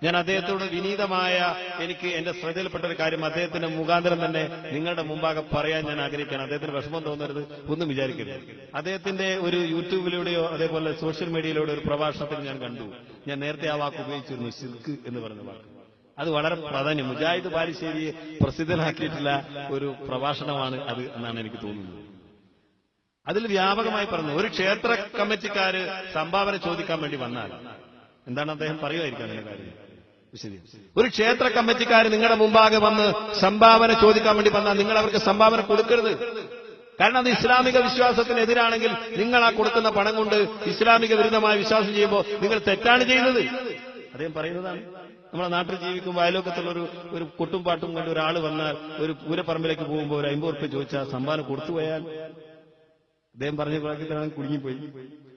ഞാൻ അദ്ദേഹത്തോട് വിനീതമായ എനിക്ക് എന്റെ ശ്രദ്ധയിൽപ്പെട്ട ഒരു കാര്യം അദ്ദേഹത്തിന്റെ മുഖാന്തരം തന്നെ നിങ്ങളുടെ മുമ്പാകെ പറയാൻ ഞാൻ ആഗ്രഹിക്കുകയാണ്. അദ്ദേഹത്തിന് വിഷമം തോന്നരുത്, ഒന്നും വിചാരിക്കരുത്. അദ്ദേഹത്തിന്റെ ഒരു യൂട്യൂബിലൂടെയോ അതേപോലെ സോഷ്യൽ മീഡിയയിലൂടെ ഒരു പ്രഭാഷണത്തിൽ ഞാൻ കണ്ടു. ഞാൻ നേരത്തെ ആ വാക്ക് ഉപയോഗിച്ചിരുന്നു, ശിർക്ക് എന്ന് പറയുന്ന വാക്ക്. അത് വളരെ പ്രാധാന്യം, മുജാഹിദ് ബാലുശ്ശേരിയെ പ്രസിദ്ധനാക്കിയിട്ടുള്ള ഒരു പ്രഭാഷണമാണ് അത് എന്നാണ് എനിക്ക് തോന്നുന്നത്. അതിൽ വ്യാപകമായി പറഞ്ഞു, ഒരു ക്ഷേത്ര കമ്മിറ്റിക്കാര് സംഭാവന ചോദിക്കാൻ വേണ്ടി വന്നാൽ എന്താണ് അദ്ദേഹം പറയുമായിരിക്കും അതിന്റെ കാര്യം. ഒരു ക്ഷേത്ര കമ്മിറ്റിക്കാർ നിങ്ങളുടെ മുമ്പാകെ വന്ന് സംഭാവന ചോദിക്കാൻ വേണ്ടി വന്നാൽ നിങ്ങൾ അവർക്ക് സംഭാവന കൊടുക്കരുത്. കാരണം അത് ഇസ്ലാമിക വിശ്വാസത്തിനെതിരാണെങ്കിൽ നിങ്ങൾ ആ കൊടുക്കുന്ന പണം കൊണ്ട് ഇസ്ലാമിക വിരുദ്ധമായ വിശ്വാസം ചെയ്യുമ്പോൾ നിങ്ങൾ തെറ്റാണ് ചെയ്യുന്നത്. അദ്ദേഹം പറയുന്നതാണ്. നമ്മുടെ നാട്ടിൽ ജീവിക്കുമ്പോൾ അയലോക്കത്തുള്ള ഒരു കൊട്ടും പാട്ടും കണ്ട് ഒരാൾ വന്നാൽ ഒരു പൂരപ്പറമ്പിലേക്ക് പോകുമ്പോൾ ഒരു 50 ഉറുപ്പിക ചോദിച്ചാൽ സംഭാവന കൊടുത്തുപോയാൽ അദ്ദേഹം പറഞ്ഞ പ്രായത്തിലാണ് കുടുങ്ങിപ്പോയി.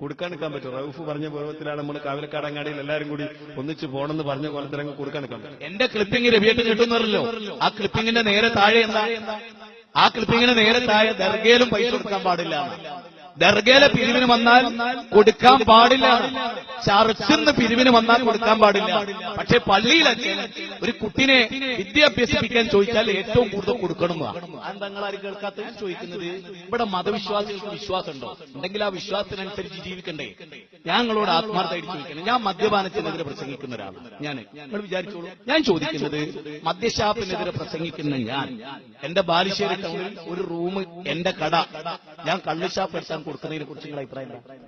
കൊടുക്കാൻ നിൽക്കാൻ പറ്റും. റൌഫ് പറഞ്ഞ പർവ്വത്തിലാണ് നമ്മൾ കാവിലക്കാടങ്ങാടിയിൽ എല്ലാവരും കൂടി ഒന്നിച്ച് പോകണമെന്ന് പറഞ്ഞ കൊലത്തിലങ്ങ് കൊടുക്കാൻ നിൽക്കാൻ പറ്റും. എന്റെ ക്ലിപ്പിംഗ് രവിയേട്ട് കിട്ടുന്നല്ലോ. ആ ക്ലിപ്പിംഗിന്റെ നേരെ താഴെ എന്താ? ആ ക്ലിപ്പിംഗിന് നേരെ താഴെ ദർഗയിലും പൈസ കൊടുക്കാൻ പാടില്ല. ദർഗയിലെ പിരിവിന് വന്നാൽ കൊടുക്കാൻ പാടില്ല. ചർച്ചിന്ന് പിരിവിന് വന്നാൽ കൊടുക്കാൻ പാടില്ല. പക്ഷെ പള്ളിയിലൊക്കെ ഒരു കുട്ടിനെ വിദ്യ അഭ്യസിപ്പിക്കാൻ ചോദിച്ചാൽ ഏറ്റവും കൂടുതൽ കൊടുക്കണമെന്നാണ്. നിങ്ങൾ ആരും കേൾക്കാത്ത ചോദിക്കുന്നത്. ഇവിടെ മതവിശ്വാസികൾക്ക് വിശ്വാസമുണ്ടോ? ഉണ്ടെങ്കിൽ ആ വിശ്വാസത്തിനനുസരിച്ച് ജീവിക്കണ്ടേ? ഞങ്ങളോട് ആത്മാർത്ഥമായിട്ട് ചോദിക്കണം. ഞാൻ മദ്യപാനത്തിനെതിരെ പ്രസംഗിക്കുന്ന ഒരാളാണ്. നിങ്ങൾ വിചാരിച്ചോളൂ, ഞാൻ ചോദിക്കുന്നത് മദ്യഷാപ്പിനെതിരെ പ്രസംഗിക്കുന്ന ഞാൻ എന്റെ ബാലുശ്ശേരി ടൗണിൽ ഒരു റൂം, എന്റെ കട, ഞാൻ കള്ളുഷാപ്പ് എടുത്താൻ കൊടുക്കുന്നതിനെ കുറിച്ച് നിങ്ങളുടെ അഭിപ്രായം എന്താ?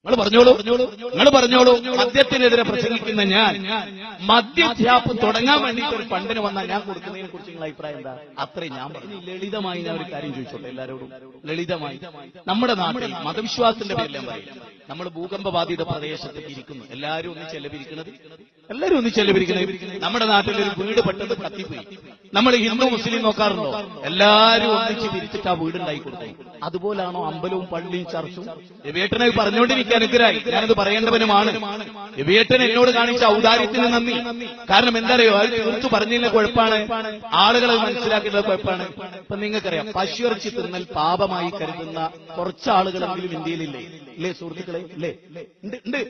നിങ്ങൾ പറഞ്ഞോളൂ. മദ്യത്തിനെതിരെ പ്രസംഗിക്കുന്ന ഞാൻ മദ്യഷാപ്പ് തുടങ്ങാൻ വേണ്ടിയിട്ട് ഒരു ഫണ്ടിന് വന്നാൽ ഞാൻ കൊടുക്കുന്നതിനെ കുറിച്ച് നിങ്ങളുടെ അഭിപ്രായം എന്താ? അത്രയും ഞാൻ പറഞ്ഞു. ലളിതമായി ഞാൻ ഒരു കാര്യം ചോദിച്ചോട്ടെ എല്ലാവരോടും. ലളിതമായി, നമ്മുടെ നാട്ടിൽ മതവിശ്വാസത്തിന്റെ പേരിൽ ഞാൻ പറയും, നമ്മൾ ഭൂകമ്പ ബാധിത പ്രദേശത്തേക്ക് ഇരിക്കുന്നു. എല്ലാവരും ഒന്ന് ചെലവിരിക്കുന്നത്. നമ്മുടെ നാട്ടിൽ ഒരു വീട് പെട്ടെന്ന് കത്തിപ്പോയി. നമ്മൾ ഹിന്ദു മുസ്ലിം നോക്കാറുണ്ടോ? എല്ലാവരും ഒന്നിച്ച് പിരിച്ചിട്ട് ആ വീടുണ്ടായി കൊടുക്കും. അതുപോലാണോ അമ്പലവും പള്ളിയും ചർച്ചും? രവിയേട്ടനെ പറഞ്ഞുകൊണ്ടിരിക്കാൻ അനുഗ്രഹായി, ഞാനത് പറയേണ്ടവനുമാണ്. രവിയേട്ടൻ എന്നോട് കാണിച്ച ഔദാര്യത്തിന് നന്ദി. കാരണം എന്തറിയോ, അത് തീർത്തു പറഞ്ഞതിന്റെ കുഴപ്പമാണ്, ആളുകളെ മനസ്സിലാക്കുന്നത് കുഴപ്പമാണ്. ഇപ്പൊ നിങ്ങൾക്കറിയാം, പശുയിറച്ചി തിന്നൽ പാപമായി കരുതുന്ന കുറച്ച് ആളുകളെങ്കിലും ഇന്ത്യയിലില്ലേ? ഇല്ലേ സുഹൃത്തുക്കളെ? ഇല്ലേ? ഉണ്ട്.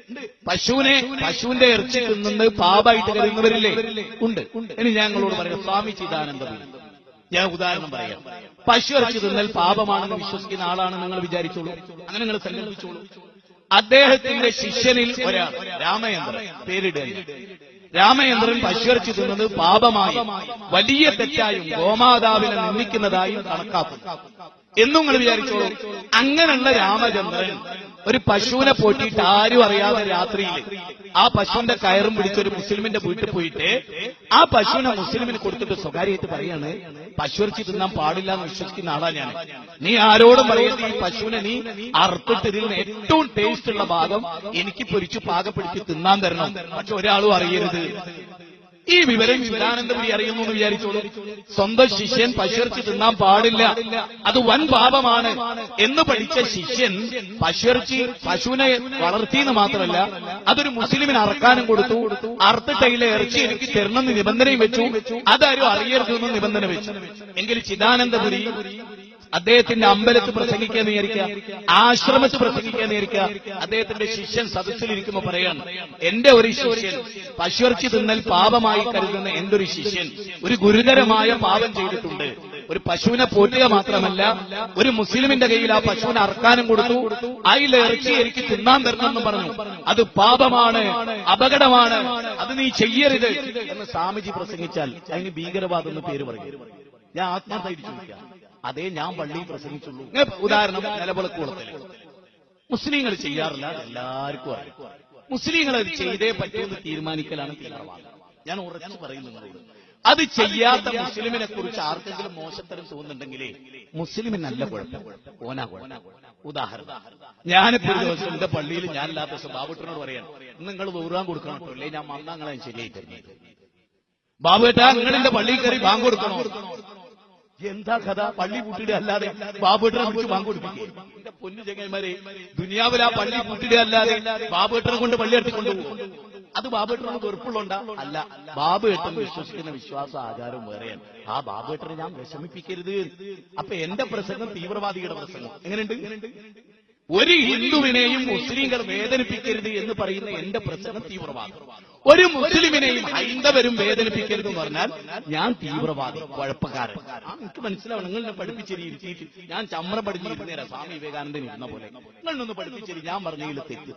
പശുവിന്റെ ഇറച്ചി തിന്നുന്നത് പാപമായിട്ട് കരുതുന്നവരില്ലേ? ഉണ്ട്. ഇനി ഞങ്ങളോട് പറയാം, സ്വാമി ചിദാനന്ദപുരി, ഞാൻ ഉദാഹരണം പറയാം. പശു ഇറച്ചി തിന്നൽ പാപമാണെന്ന് വിശ്വസിക്കുന്ന ആളാണ് നിങ്ങൾ വിചാരിച്ചോളൂ. അങ്ങനെ നിങ്ങൾ സങ്കല്പിച്ചോളൂ. അദ്ദേഹത്തിന്റെ ശിഷ്യനിൽ ഒരാൾ രാമചന്ദ്രൻ, പേരിടുക, രാമചന്ദ്രൻ പശുയിറച്ചി തിന്നത് പാപമായി, വലിയ തെറ്റായും ഗോമാതാവിനെ നിന്ദിക്കുന്നതായും കണക്കാക്കും എന്നും നിങ്ങൾ വിചാരിച്ചോളൂ. അങ്ങനെയുള്ള രാമചന്ദ്രൻ ഒരു പശുവിനെ പോറ്റിയിട്ട് ആരും അറിയാതെ രാത്രിയിൽ ആ പശുവിന്റെ കയറും പിടിച്ചൊരു മുസ്ലിമിന്റെ വീട്ടിൽ പോയിട്ട് ആ പശുവിനെ മുസ്ലിമിന് കൊടുത്തിട്ട് സ്വകാര്യമായിട്ട് പറയാണ്, പശുയിറച്ചി തിന്നാൻ പാടില്ല എന്ന് വിശ്വസിക്കുന്ന ആളാ ഞാൻ. നീ ആരോടും പറയരുത്, ഈ പശുവിനെ നീ അറുത്തിട്ട് ഇതിൽ നിന്ന് ഏറ്റവും ടേസ്റ്റ് ഉള്ള ഭാഗം എനിക്ക് പൊരിച്ചു പാകപ്പെടുത്തി തിന്നാൻ തരണം, പക്ഷെ ഒരാളും അറിയരുത്. ഈ വിവരം ചിദാനന്ദപുരി അറിയുന്നു എന്ന് വിചാരിച്ചോളൂ. സ്വന്തം ശിഷ്യൻ പശുയിറച്ചി തിന്നാൻ പാടില്ല, അത് വൻ പാപമാണ് എന്ന് പഠിച്ച ശിഷ്യൻ പശുവിനെ വളർത്തിയെന്ന് മാത്രമല്ല അതൊരു മുസ്ലിമിന് അറക്കാനും കൊടുത്തു. അറുത്തിട്ടയിലെ ഇറച്ചി എനിക്ക് തരണമെന്ന് നിബന്ധനയും വെച്ചു. അതാരും അറിയരുതെന്ന് നിബന്ധന വെച്ചു. എങ്കിൽ ചിദാനന്ദപുരി അദ്ദേഹത്തിന്റെ അമ്പലത്തിൽ പ്രസംഗിക്കാൻ വിചാരിക്കുക, ആശ്രമത്തിൽ പ്രസംഗിക്കാൻ വിചാരിക്കുക. അദ്ദേഹത്തിന്റെ ശിഷ്യൻ സദസ്സിലിരിക്കുമ്പോൾ പറയാണ്, എന്റെ ഒരു ശിഷ്യൻ പശുയിറച്ചി തിന്നൽ പാപമായി കരുതുന്ന എന്റെ ഒരു ശിഷ്യൻ ഒരു ഗുരുതരമായ പാപം ചെയ്തിട്ടുണ്ട്. ഒരു പശുവിനെ പോറ്റുക മാത്രമല്ല, ഒരു മുസ്ലിമിന്റെ കയ്യിൽ ആ പശുവിനെ അറക്കാനും കൊടുത്തു. അതിലെ ഇറച്ചി എനിക്ക് തിന്നാൻ തരണമെന്ന് പറഞ്ഞു. അത് പാപമാണ്, അപകടമാണ്, അത് നീ ചെയ്യരുത് എന്ന് സ്വാമിജി പ്രസംഗിച്ചാൽ അതിന് ഭീകരവാദം എന്ന് പേര് പറയും. ഞാൻ ആത്മാർത്ഥമായിട്ട് ചോദിക്കാം, അതേ ഞാൻ പള്ളിയിൽ പ്രസംഗിച്ചുള്ളൂ. ഉദാഹരണം, നിലവിളക്കുളത്തിൽ മുസ്ലിങ്ങൾ ചെയ്യാറില്ല, എല്ലാവർക്കും അറിയാം. മുസ്ലിങ്ങൾ അത് ചെയ്തേ പറ്റുമെന്ന് തീരുമാനിക്കലാണ് തീവ്രവാദം. ഞാൻ ഉറച്ചു പറയുന്നത്, അത് ചെയ്യാത്ത മുസ്ലിമിനെ കുറിച്ച് ആർക്കെങ്കിലും മോശത്തരം തോന്നുന്നുണ്ടെങ്കിലേ മുസ്ലിമിനല്ല കുഴപ്പം, ഓനാ കുഴപ്പം. ഉദാഹരണം, ഞാനിപ്പോ ഒരു ദിവസം എന്റെ പള്ളിയിൽ ഞാനില്ലാത്ത ദിവസം ബാബുട്ടനോട് പറയാൻ, നിങ്ങൾ ദൂരാൻ കൊടുക്കണം കേട്ടോ, അല്ലേ ഞാൻ മന്നങ്ങളെ ശരിയായി തരുന്നത്. ബാബുട്ടാ, നിങ്ങൾ എന്റെ പള്ളിയിൽ കയറി ബാങ്ക് കൊടുക്കണോ? എന്താ കഥ? പള്ളി പൂട്ടിടുക അല്ലാതെ ബാബുട്ടനെ കുറിച്ച് ബാങ്ക് കൊടുപ്പിക്കുക? എന്റെ പൊന്നു ചങ്ങന്മാരെ, ദുനിയാവിൽ ആ പള്ളി പൂട്ടിടുക അല്ലാതെ ബാബുട്ടനെ കൊണ്ട് പള്ളി എടുത്ത് കൊണ്ടുപോകും. അത് ബാബുട്ടനെ വെറുപ്പുള്ളോണ്ടാ? അല്ല, ബാബുട്ടൻ വിശ്വസിക്കുന്ന വിശ്വാസ ആചാരം വേറെയാണ്. ആ ബാബുട്ടനെ ഞാൻ വിഷമിപ്പിക്കരുത്. അപ്പൊ എന്റെ പ്രസംഗം തീവ്രവാദിയുടെ പ്രസംഗം എങ്ങനെയുണ്ട്? ഒരു ഹിന്ദുവിനെയും മുസ്ലിങ്ങൾ വേദനിപ്പിക്കരുത് എന്ന് പറയുന്ന എന്റെ പ്രസംഗം തീവ്രവാദം. ഒരു മുസ്ലിമിനെയും ഹൈന്ദവരും വേദനിപ്പിക്കരുത് എന്ന് പറഞ്ഞാൽ ഞാൻ തീവ്രവാദി, കുഴപ്പക്കാരൻ. എനിക്ക് മനസ്സിലാവും. നിങ്ങളെ പഠിപ്പിച്ചിരിച്ചിട്ട് ഞാൻ ചമ്രം പഠിച്ചിരുന്നേരാ സ്വാമി വിവേകാനന്ദൻ ഇരുന്ന പോലെ. നിങ്ങളൊന്ന് പഠിപ്പിച്ചിരി, ഞാൻ പറഞ്ഞതിൽ തെറ്റ്.